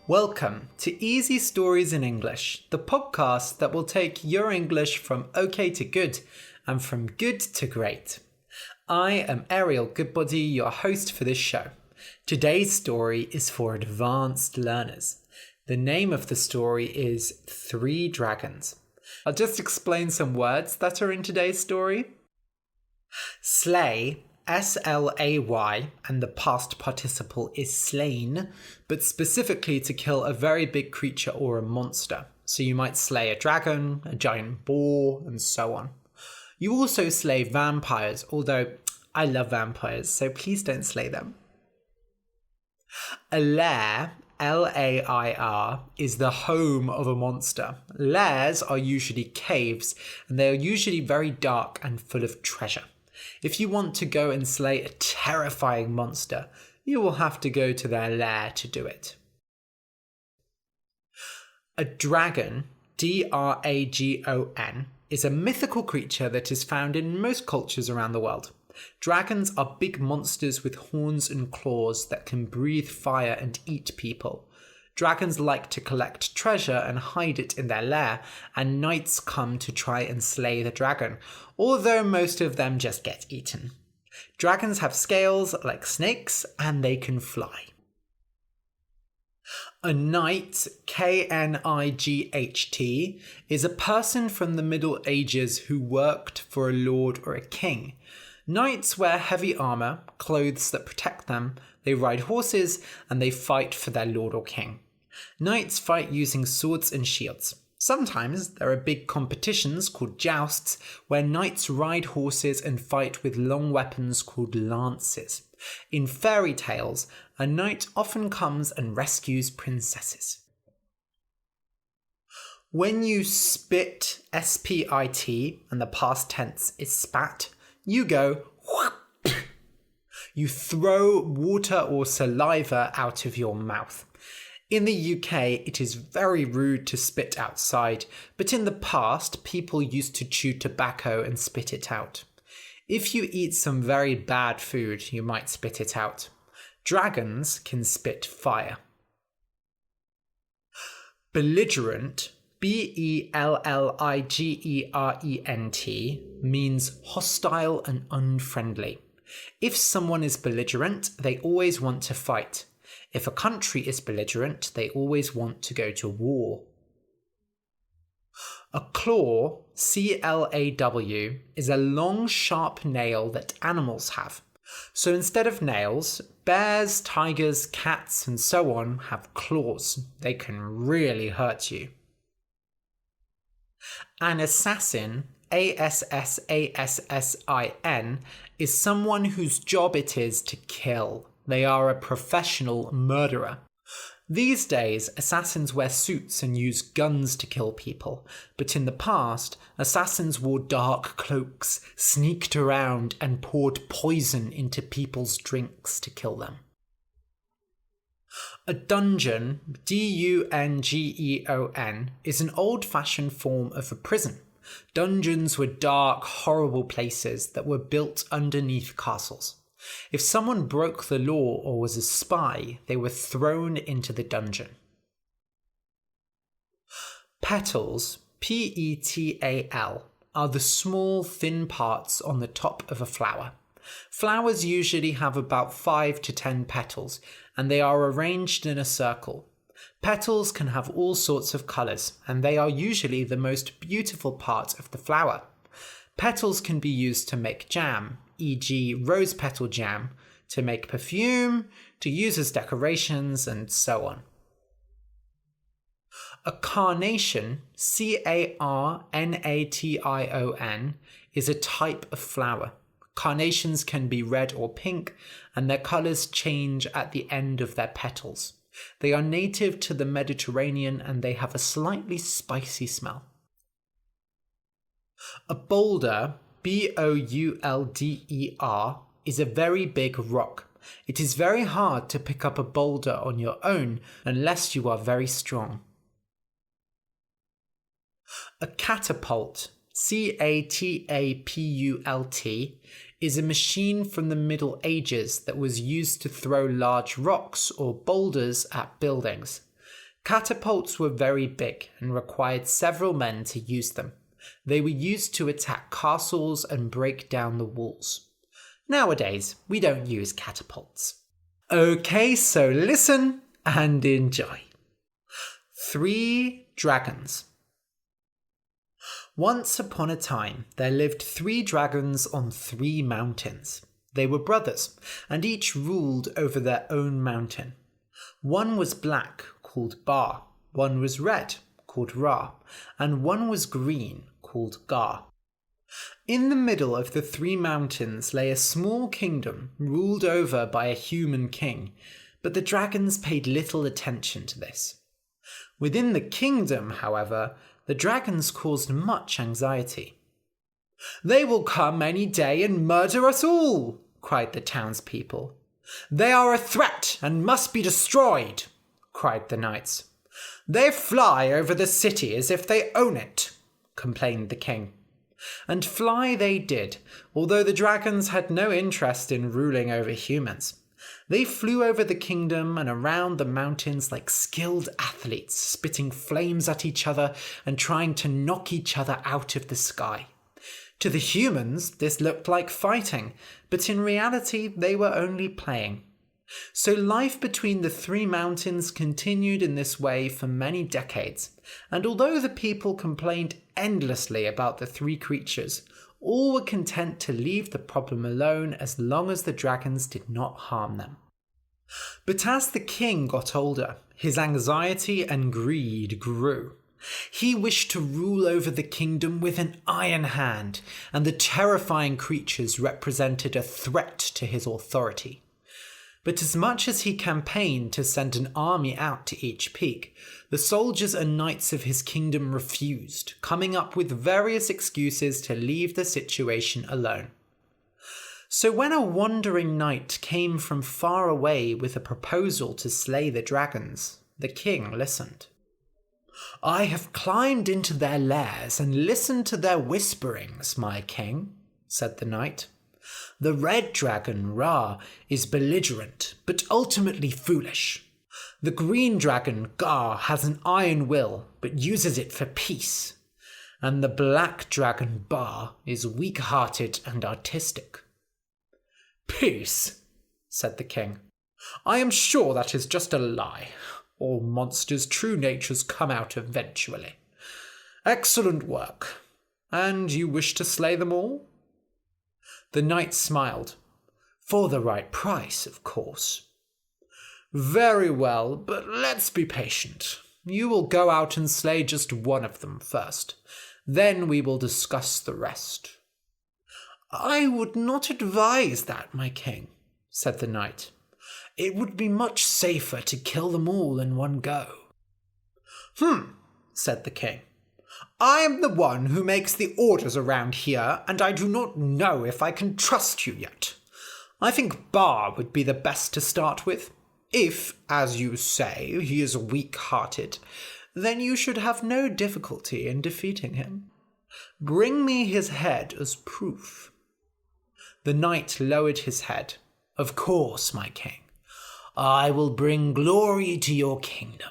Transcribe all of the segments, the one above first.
Welcome to Easy Stories in English, the podcast that will take your English from okay to good and from good to great. I am Ariel Goodbody, your host for this show. Today's story is for advanced learners. The name of the story is Three Dragons. I'll just explain some words that are in today's story. Slay, S-L-A-Y, and the past participle is slain, but specifically to kill a very big creature or a monster. So you might slay a dragon, a giant boar, and so on. You also slay vampires, although I love vampires, so please don't slay them. A lair, L-A-I-R, is the home of a monster. Lairs are usually caves, and they are usually very dark and full of treasure. If you want to go and slay a terrifying monster, you will have to go to their lair to do it. A dragon, D-R-A-G-O-N, is a mythical creature that is found in most cultures around the world. Dragons are big monsters with horns and claws that can breathe fire and eat people. Dragons like to collect treasure and hide it in their lair, and knights come to try and slay the dragon, although most of them just get eaten. Dragons have scales like snakes, and they can fly. A knight, K-N-I-G-H-T, is a person from the Middle Ages who worked for a lord or a king. Knights wear heavy armour, clothes that protect them, they ride horses, and they fight for their lord or king. Knights fight using swords and shields. Sometimes there are big competitions called jousts, where knights ride horses and fight with long weapons called lances. In fairy tales, a knight often comes and rescues princesses. When you spit, S-P-I-T, and the past tense is spat, you go whoop. You throw water or saliva out of your mouth. In the UK, it is very rude to spit outside, but in the past, people used to chew tobacco and spit it out. If you eat some very bad food, you might spit it out. Dragons can spit fire. Belligerent, B-E-L-L-I-G-E-R-E-N-T, means hostile and unfriendly. If someone is belligerent, they always want to fight. If a country is belligerent, they always want to go to war. A claw, C-L-A-W, is a long, sharp nail that animals have. So instead of nails, bears, tigers, cats, and so on have claws. They can really hurt you. An assassin, A-S-S-A-S-S-I-N, is someone whose job it is to kill. They are a professional murderer. These days, assassins wear suits and use guns to kill people, but in the past, assassins wore dark cloaks, sneaked around, and poured poison into people's drinks to kill them. A dungeon, D-U-N-G-E-O-N, is an old-fashioned form of a prison. Dungeons were dark, horrible places that were built underneath castles. If someone broke the law or was a spy, they were thrown into the dungeon. Petals, P-E-T-A-L, are the small, thin parts on the top of a flower. Flowers usually have about 5 to 10 petals, and they are arranged in a circle. Petals can have all sorts of colours, and they are usually the most beautiful part of the flower. Petals can be used to make jam, e.g. rose petal jam, to make perfume, to use as decorations, and so on. A carnation, C-A-R-N-A-T-I-O-N, is a type of flower. Carnations can be red or pink, and their colours change at the end of their petals. They are native to the Mediterranean, and they have a slightly spicy smell. A boulder, B-O-U-L-D-E-R, is a very big rock. It is very hard to pick up a boulder on your own unless you are very strong. A catapult, C-A-T-A-P-U-L-T, is a machine from the Middle Ages that was used to throw large rocks or boulders at buildings. Catapults were very big and required several men to use them. They were used to attack castles and break down the walls. Nowadays, we don't use catapults. Okay, so listen and enjoy. 3 dragons. Once upon a time, there lived 3 dragons on 3 mountains. They were brothers, and each ruled over their own mountain. One was black, called Bar. One was red, called Ra. And one was green, called Gar. In the middle of the 3 mountains lay a small kingdom ruled over by a human king, but the dragons paid little attention to this. Within the kingdom, however, the dragons caused much anxiety. "They will come any day and murder us all," cried the townspeople. "They are a threat and must be destroyed," cried the knights. "They fly over the city as if they own it," complained the king. And fly they did, although the dragons had no interest in ruling over humans. They flew over the kingdom and around the mountains like skilled athletes, spitting flames at each other and trying to knock each other out of the sky. To the humans, this looked like fighting, but in reality, they were only playing. So life between the 3 mountains continued in this way for many decades, and although the people complained endlessly about the 3 creatures, all were content to leave the problem alone as long as the dragons did not harm them. But as the king got older, his anxiety and greed grew. He wished to rule over the kingdom with an iron hand, and the terrifying creatures represented a threat to his authority. But as much as he campaigned to send an army out to each peak, the soldiers and knights of his kingdom refused, coming up with various excuses to leave the situation alone. So when a wandering knight came from far away with a proposal to slay the dragons, the king listened. "I have climbed into their lairs and listened to their whisperings, my king," said the knight. "The red dragon, Ra, is belligerent, but ultimately foolish. The green dragon, Gar, has an iron will, but uses it for peace. And the black dragon, Bar, is weak-hearted and artistic." "Peace," said the king. "I am sure that is just a lie. All monsters' true natures come out eventually. Excellent work. And you wish to slay them all?" The knight smiled. "For the right price, of course." "Very well, but let's be patient. You will go out and slay just one of them first. Then we will discuss the rest." "I would not advise that, my king," said the knight. "It would be much safer to kill them all in one go." Said the king. "I am the one who makes the orders around here, and I do not know if I can trust you yet. I think Bar would be the best to start with. If, as you say, he is weak-hearted, then you should have no difficulty in defeating him. Bring me his head as proof." The knight lowered his head. "Of course, my king. I will bring glory to your kingdom."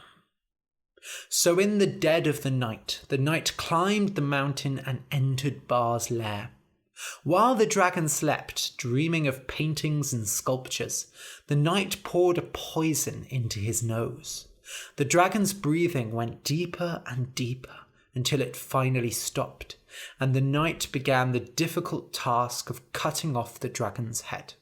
So in the dead of the night climbed the mountain and entered Bar's lair. While the dragon slept, dreaming of paintings and sculptures, the knight poured a poison into his nose. The dragon's breathing went deeper and deeper until it finally stopped, and the knight began the difficult task of cutting off the dragon's head.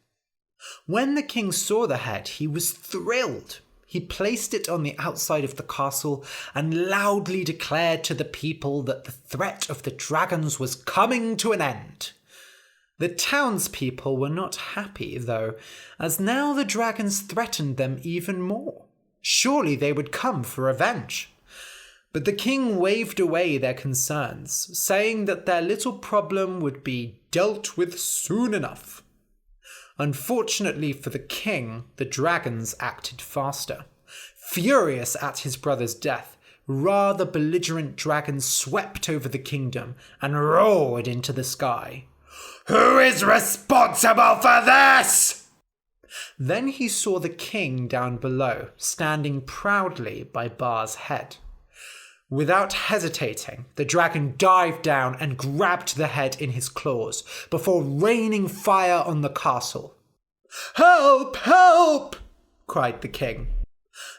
When the king saw the head, he was thrilled. He placed it on the outside of the castle and loudly declared to the people that the threat of the dragons was coming to an end. The townspeople were not happy, though, as now the dragons threatened them even more. Surely they would come for revenge. But the king waved away their concerns, saying that their little problem would be dealt with soon enough. Unfortunately for the king, the dragons acted faster. Furious at his brother's death, Ra the belligerent dragon swept over the kingdom and roared into the sky. "Who is responsible for this?" Then he saw the king down below, standing proudly by Bar's head. Without hesitating, the dragon dived down and grabbed the head in his claws before raining fire on the castle. "Help! Help!" cried the king.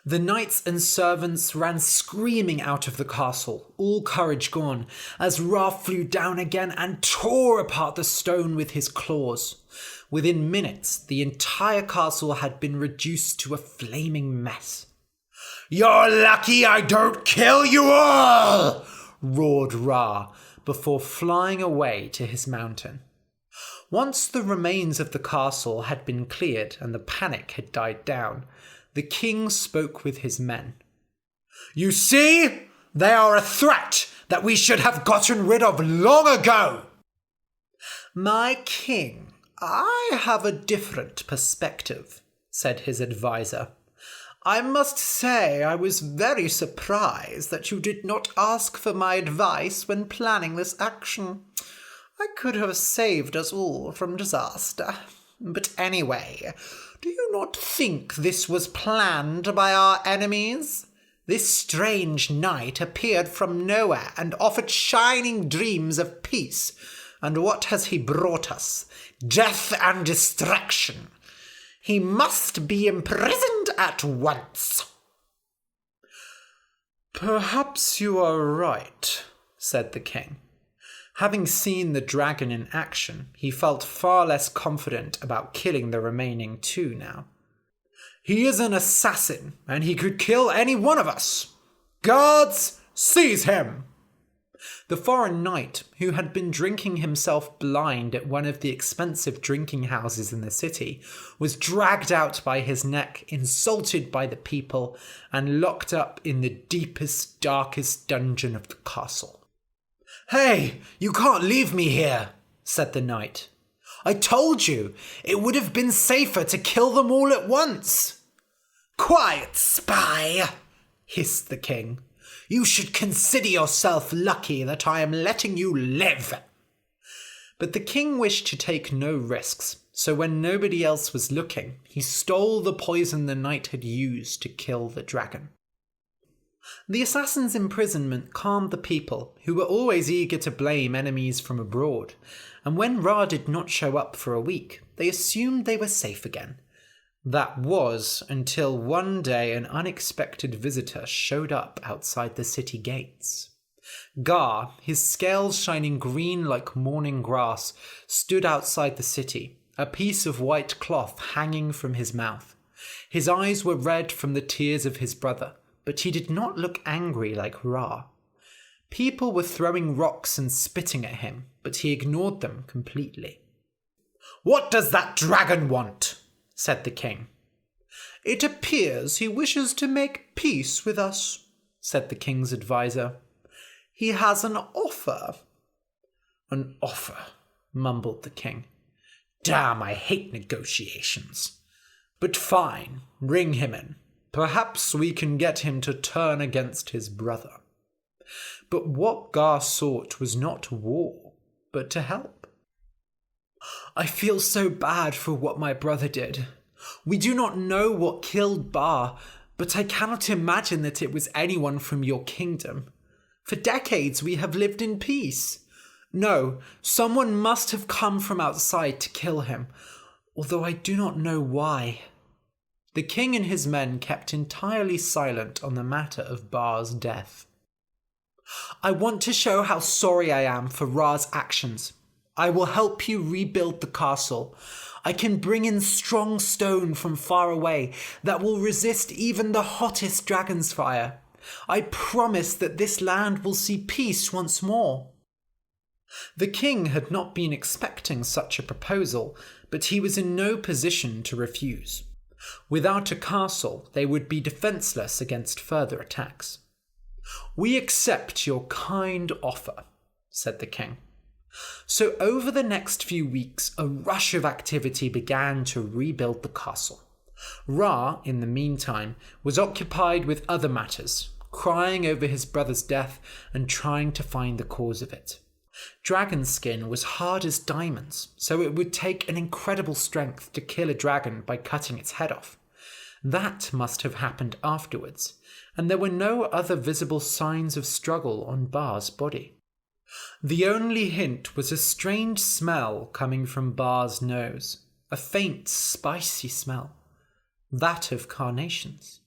The knights and servants ran screaming out of the castle, all courage gone, as Ra flew down again and tore apart the stone with his claws. Within minutes, the entire castle had been reduced to a flaming mess. "You're lucky I don't kill you all!" roared Ra, before flying away to his mountain. Once the remains of the castle had been cleared and the panic had died down, the king spoke with his men. "You see, they are a threat that we should have gotten rid of long ago." "My king, I have a different perspective," said his advisor. "I must say I was very surprised that you did not ask for my advice when planning this action. I could have saved us all from disaster. But anyway, do you not think this was planned by our enemies? This strange knight appeared from nowhere and offered shining dreams of peace. And what has he brought us? Death and destruction. He must be imprisoned at once." "Perhaps you are right," said the king. Having seen the dragon in action, he felt far less confident about killing the remaining two now. "He is an assassin, and he could kill any one of us. Guards, seize him!" The foreign knight, who had been drinking himself blind at one of the expensive drinking houses in the city, was dragged out by his neck, insulted by the people, and locked up in the deepest, darkest dungeon of the castle. "Hey, you can't leave me here," said the knight. "I told you, it would have been safer to kill them all at once." "Quiet, spy," hissed the king. "You should consider yourself lucky that I am letting you live." But the king wished to take no risks, so when nobody else was looking, he stole the poison the knight had used to kill the dragon. The assassin's imprisonment calmed the people, who were always eager to blame enemies from abroad, and when Ra did not show up for a week, they assumed they were safe again. That was until one day an unexpected visitor showed up outside the city gates. Gar, his scales shining green like morning grass, stood outside the city, a piece of white cloth hanging from his mouth. His eyes were red from the tears of his brother, but he did not look angry like Ra. People were throwing rocks and spitting at him, but he ignored them completely. "What does that dragon want?" said the king. "It appears he wishes to make peace with us," said the king's advisor. "He has an offer." "An offer," mumbled the king. "Damn, I hate negotiations. But fine, bring him in. Perhaps we can get him to turn against his brother." But what Gar sought was not war, but to help. "I feel so bad for what my brother did. We do not know what killed Bar, but I cannot imagine that it was anyone from your kingdom. For decades we have lived in peace. No, someone must have come from outside to kill him, although I do not know why." The king and his men kept entirely silent on the matter of Bar's death. "I want to show how sorry I am for Ra's actions. I will help you rebuild the castle. I can bring in strong stone from far away that will resist even the hottest dragon's fire. I promise that this land will see peace once more." The king had not been expecting such a proposal, but he was in no position to refuse. Without a castle, they would be defenseless against further attacks. "We accept your kind offer," said the king. So over the next few weeks, a rush of activity began to rebuild the castle. Ra, in the meantime, was occupied with other matters, crying over his brother's death and trying to find the cause of it. Dragon skin was hard as diamonds, so it would take an incredible strength to kill a dragon by cutting its head off. That must have happened afterwards, and there were no other visible signs of struggle on Bar's body. The only hint was a strange smell coming from Bar's nose, a faint, spicy smell, that of carnations.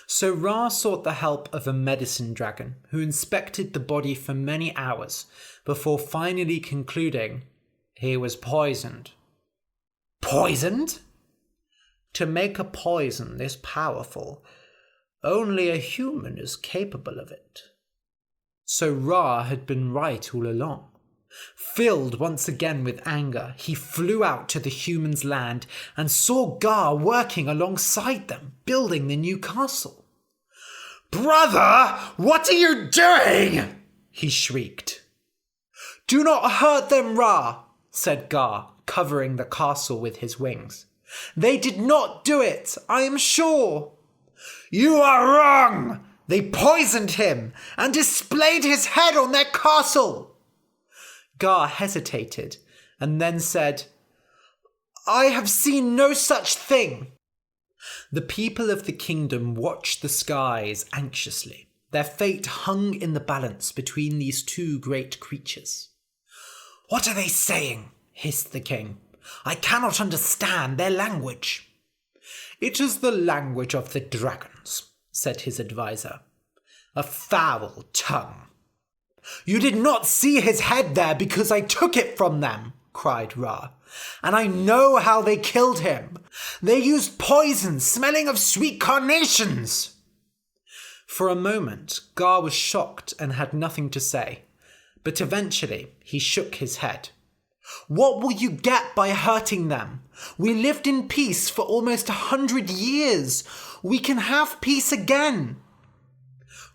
So Ra sought the help of a medicine dragon who inspected the body for many hours before finally concluding he was poisoned. Poisoned? To make a poison this powerful, only a human is capable of it. So Ra had been right all along. Filled once again with anger, he flew out to the humans' land and saw Gar working alongside them, building the new castle. "Brother, what are you doing?" he shrieked. "Do not hurt them, Ra," said Gar, covering the castle with his wings. "They did not do it, I am sure." "You are wrong. They poisoned him and displayed his head on their castle." Gar hesitated and then said, "I have seen no such thing." The people of the kingdom watched the skies anxiously. Their fate hung in the balance between these two great creatures. "What are they saying?" hissed the king. "I cannot understand their language." "It is the language of the dragons," said his advisor. "A foul tongue." "You did not see his head there because I took it from them," cried Ra. "And I know how they killed him. They used poison smelling of sweet carnations." For a moment, Gar was shocked and had nothing to say, but eventually he shook his head. "What will you get by hurting them? We lived in peace for almost 100 years. We can have peace again."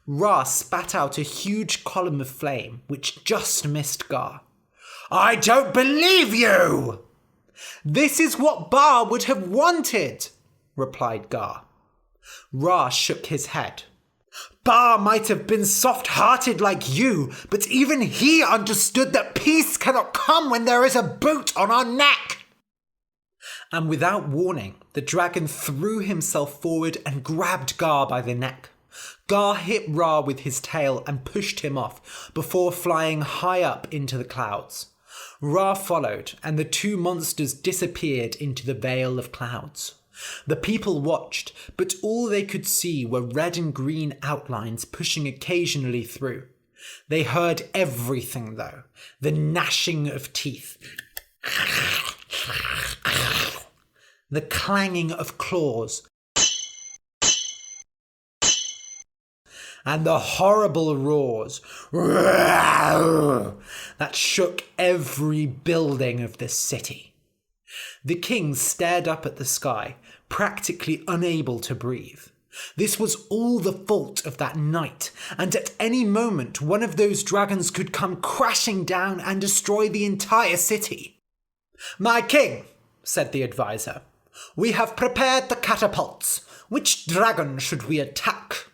Ra spat out a huge column of flame, which just missed Gar. "I don't believe you!" "This is what Bar would have wanted," replied Gar. Ra shook his head. "Bar might have been soft-hearted like you, but even he understood that peace cannot come when there is a boot on our neck." And without warning, the dragon threw himself forward and grabbed Gar by the neck. Gar hit Ra with his tail and pushed him off before flying high up into the clouds. Ra followed, and the two monsters disappeared into the veil of clouds. The people watched, but all they could see were red and green outlines pushing occasionally through. They heard everything, though. The gnashing of teeth, the clanging of claws, and the horrible roars that shook every building of the city. The king stared up at the sky, practically unable to breathe. This was all the fault of that night, and at any moment one of those dragons could come crashing down and destroy the entire city. "My king," said the advisor, "we have prepared the catapults. Which dragon should we attack?"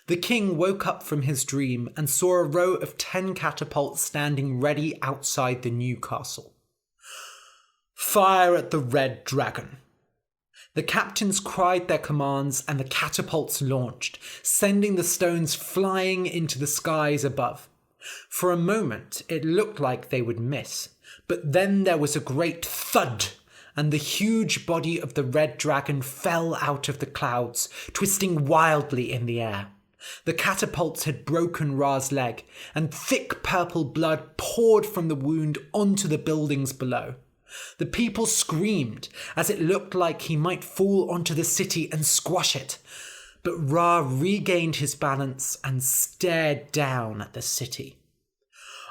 The king woke up from his dream and saw a row of 10 catapults standing ready outside the new castle. "Fire at the red dragon." The captains cried their commands and the catapults launched, sending the stones flying into the skies above. For a moment, it looked like they would miss, but then there was a great thud, and the huge body of the red dragon fell out of the clouds, twisting wildly in the air. The catapults had broken Ra's leg, and thick purple blood poured from the wound onto the buildings below. The people screamed, as it looked like he might fall onto the city and squash it. But Ra regained his balance and stared down at the city.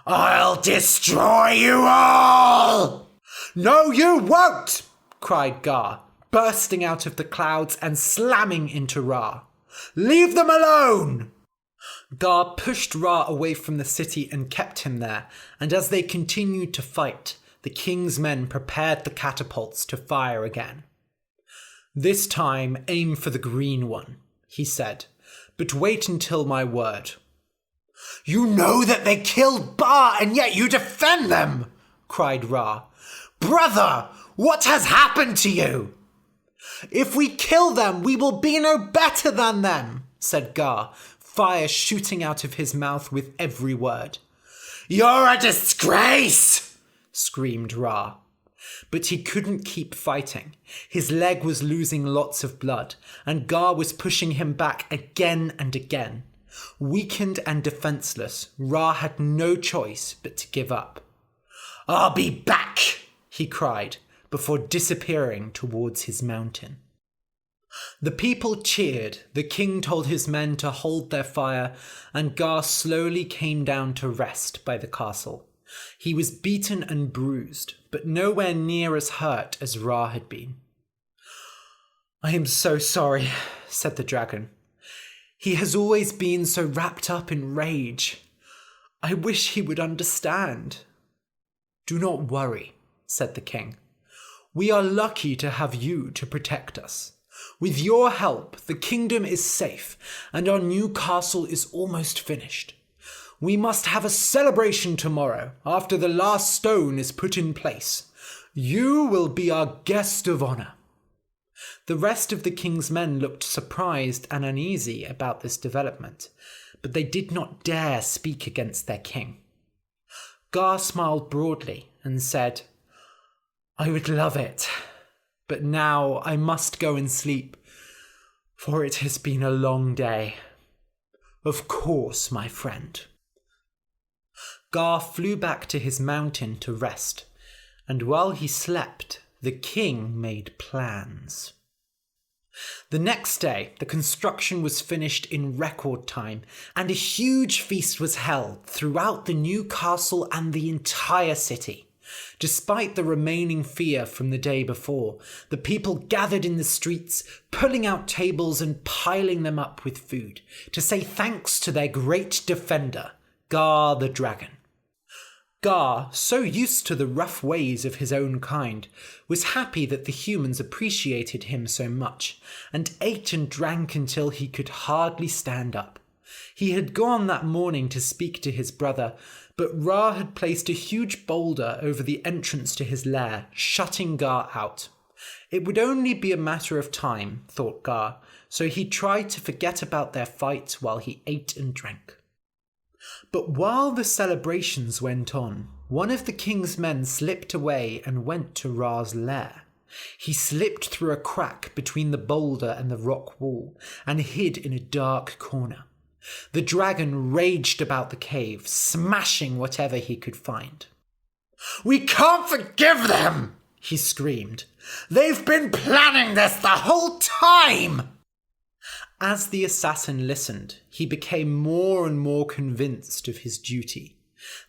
"I'll destroy you all!" "No, you won't!" cried Gar, bursting out of the clouds and slamming into Ra. "Leave them alone!" Gar pushed Ra away from the city and kept him there, and as they continued to fight, the king's men prepared the catapults to fire again. "This time, aim for the green one," he said, "but wait until my word." "You know that they killed Ba, and yet you defend them!" cried Ra. "Brother, what has happened to you?" "If we kill them, we will be no better than them," said Gar, fire shooting out of his mouth with every word. "You're a disgrace!" screamed Ra. But he couldn't keep fighting. His leg was losing lots of blood, and Gar was pushing him back again and again. Weakened and defenseless, Ra had no choice but to give up. "I'll be back," he cried, before disappearing towards his mountain. The people cheered, the king told his men to hold their fire, and Gar slowly came down to rest by the castle. He was beaten and bruised, but nowhere near as hurt as Ra had been. "I am so sorry," said the dragon. "He has always been so wrapped up in rage. I wish he would understand." "Do not worry," said the king. "We are lucky to have you to protect us. With your help, the kingdom is safe, and our new castle is almost finished. We must have a celebration tomorrow, after the last stone is put in place. You will be our guest of honor." The rest of the king's men looked surprised and uneasy about this development, but they did not dare speak against their king. Gar smiled broadly and said, "I would love it, but now I must go and sleep, for it has been a long day." "Of course, my friend." Gar flew back to his mountain to rest, and while he slept, the king made plans. The next day, the construction was finished in record time, and a huge feast was held throughout the new castle and the entire city. Despite the remaining fear from the day before, the people gathered in the streets, pulling out tables and piling them up with food, to say thanks to their great defender, Gar the dragon. Gar, so used to the rough ways of his own kind, was happy that the humans appreciated him so much, and ate and drank until he could hardly stand up. He had gone that morning to speak to his brother, but Ra had placed a huge boulder over the entrance to his lair, shutting Gar out. It would only be a matter of time, thought Gar, so he tried to forget about their fight while he ate and drank. But while the celebrations went on, one of the king's men slipped away and went to Ra's lair. He slipped through a crack between the boulder and the rock wall and hid in a dark corner. The dragon raged about the cave, smashing whatever he could find. "We can't forgive them!" he screamed. "They've been planning this the whole time!" As the assassin listened, he became more and more convinced of his duty.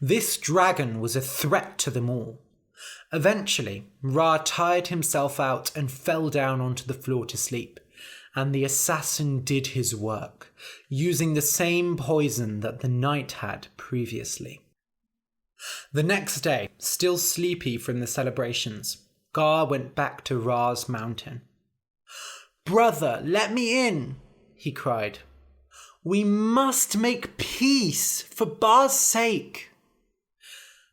This dragon was a threat to them all. Eventually, Ra tired himself out and fell down onto the floor to sleep, and the assassin did his work, using the same poison that the knight had previously. The next day, still sleepy from the celebrations, Gar went back to Ra's mountain. "Brother, let me in!" he cried. "We must make peace, for Ba's sake."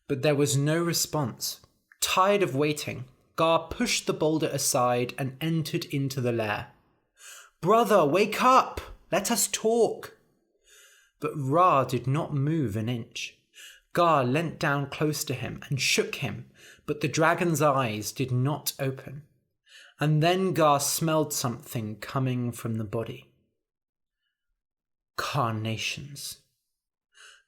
But there was no response. Tired of waiting, Gar pushed the boulder aside and entered into the lair. "Brother, wake up! Let us talk." But Ra did not move an inch. Gar leant down close to him and shook him, but the dragon's eyes did not open. And then Gar smelled something coming from the body. Carnations.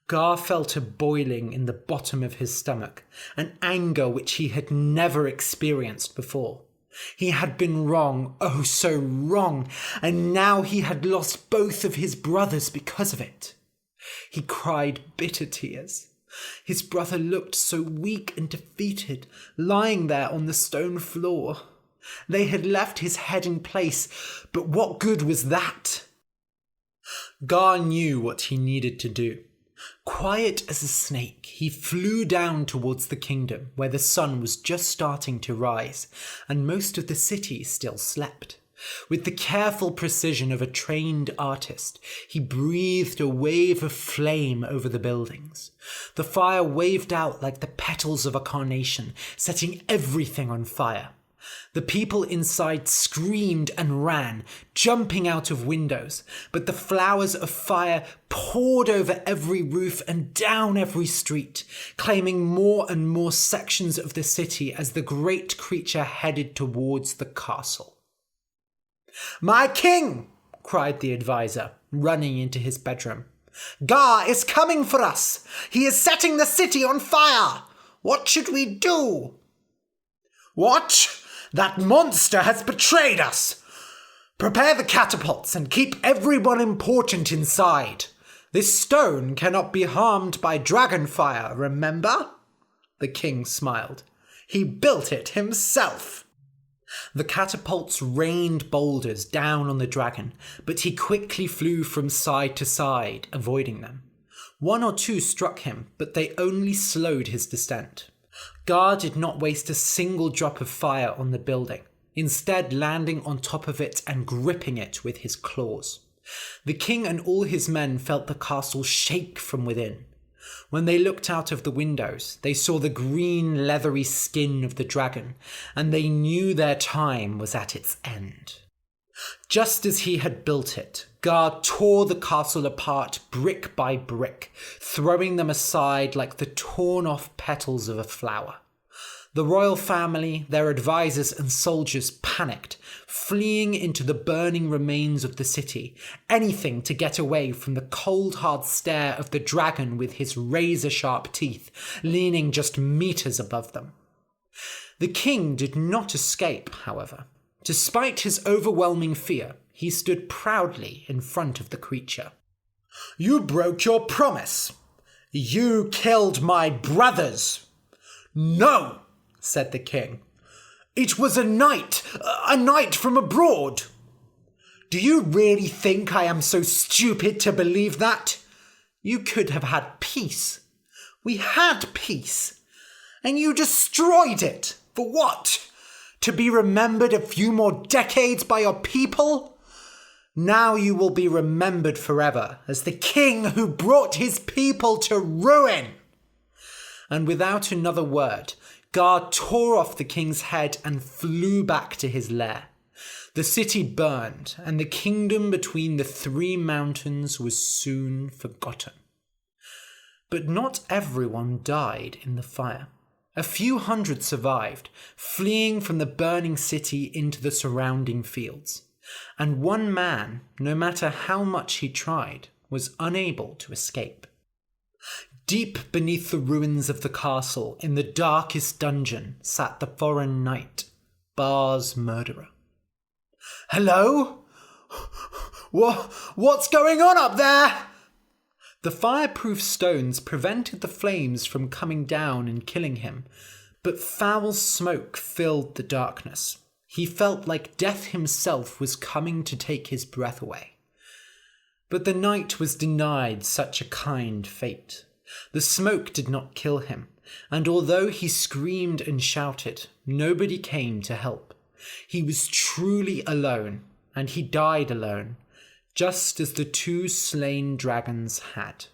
Gar felt a boiling in the bottom of his stomach, an anger which he had never experienced before. He had been wrong, oh so wrong, and now he had lost both of his brothers because of it. He cried bitter tears. His brother looked so weak and defeated, lying there on the stone floor. They had left his head in place, but what good was that? Gar knew what he needed to do. Quiet as a snake, he flew down towards the kingdom where the sun was just starting to rise, and most of the city still slept. With the careful precision of a trained artist, he breathed a wave of flame over the buildings. The fire waved out like the petals of a carnation, setting everything on fire. The people inside screamed and ran, jumping out of windows, but the flowers of fire poured over every roof and down every street, claiming more and more sections of the city as the great creature headed towards the castle. "My king!" cried the advisor, running into his bedroom. "Gar is coming for us! He is setting the city on fire! What should we do?" "What? That monster has betrayed us! Prepare the catapults and keep everyone important inside. This stone cannot be harmed by dragon fire, remember?" The king smiled. "He built it himself." The catapults rained boulders down on the dragon, but he quickly flew from side to side, avoiding them. One or two struck him, but they only slowed his descent. Gar did not waste a single drop of fire on the building, instead landing on top of it and gripping it with his claws. The king and all his men felt the castle shake from within. When they looked out of the windows, they saw the green, leathery skin of the dragon, and they knew their time was at its end. Just as he had built it, Gar tore the castle apart brick by brick, throwing them aside like the torn-off petals of a flower. The royal family, their advisors and soldiers panicked, fleeing into the burning remains of the city, anything to get away from the cold hard stare of the dragon with his razor-sharp teeth, leaning just meters above them. The king did not escape, however. Despite his overwhelming fear, he stood proudly in front of the creature. "You broke your promise. You killed my brothers." "No," said the king. "It was a knight from abroad." "Do you really think I am so stupid to believe that? You could have had peace. We had peace. And you destroyed it. For what? To be remembered a few more decades by your people? Now you will be remembered forever as the king who brought his people to ruin." And without another word, Gar tore off the king's head and flew back to his lair. The city burned, and the kingdom between the three mountains was soon forgotten. But not everyone died in the fire. A few hundred survived, fleeing from the burning city into the surrounding fields. And one man, no matter how much he tried, was unable to escape. Deep beneath the ruins of the castle, in the darkest dungeon, sat the foreign knight, Bar's murderer. "Hello? What's going on up there?" The fireproof stones prevented the flames from coming down and killing him, but foul smoke filled the darkness. He felt like death himself was coming to take his breath away. But the knight was denied such a kind fate. The smoke did not kill him, and although he screamed and shouted, nobody came to help. He was truly alone, and he died alone, just as the two slain dragons had.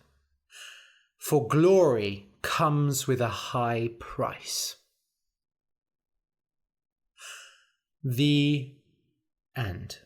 For glory comes with a high price. The end.